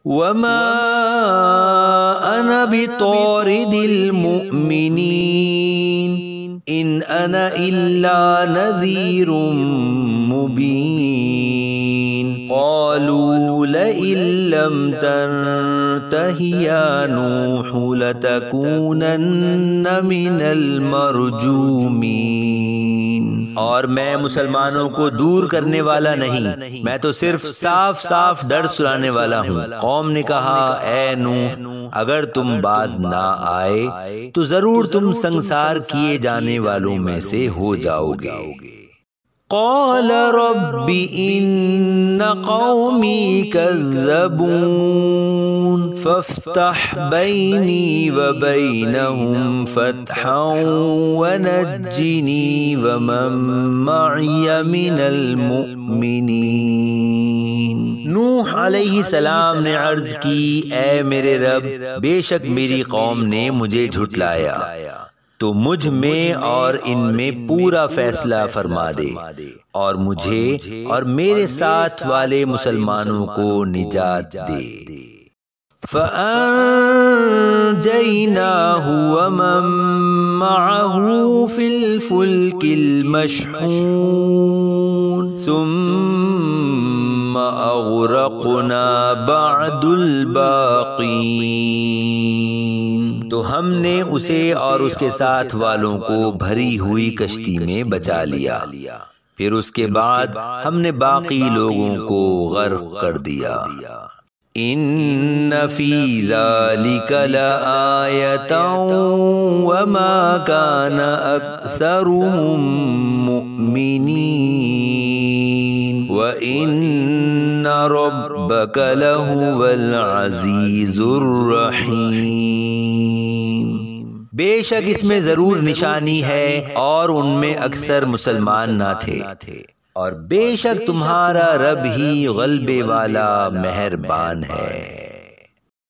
وما أنا بطارد المؤمنين إن أنا إلا نذير مبين قالوا لئن لم تنته يا نوح لتكونن من المرجومين۔ اور میں مسلمانوں کو دور کرنے والا نہیں، میں تو صرف صاف صاف ڈر سلانے والا ہوں۔ قوم نے کہا اے نوح اگر تم باز نہ آئے تو ضرور تم سنسار کیے جانے والوں میں سے ہو جاؤ گے۔ قال رب ان قومی كذبون فافتح بینی وبینہم فتحا ونجنی ومن معی من المؤمنین۔ نوح علیہ السلام نے عرض کی اے میرے رب بے شک میری قوم نے مجھے جھٹلایا، تو مجھ میں اور ان میں پورا فیصلہ فرما دے اور مجھے اور میرے ساتھ والے مسلمانوں کو نجات دے۔ فَأَنجَيْنَاهُ وَمَن مَّعَهُ فِي الْفُلْكِ الْمَشْحُونِ ثُمَّ أَغْرَقْنَا بَعْدُ الْبَاقِينَ۔ تو ہم نے اسے اور اس کے ساتھ والوں کو بھری ہوئی کشتی میں بچا لیا، پھر اس کے بعد ہم نے باقی لوگوں کو غرق کر دیا۔ ان فی ذلک لآیۃ وما کان اکثرهم مؤمنین وان ربک لہو العزیز الرحیم۔ بے شک اس میں ضرور نشانی ہے اور ان میں اکثر مسلمان نہ تھے، اور بے شک تمہارا رب ہی غلبے والا مہربان ہے۔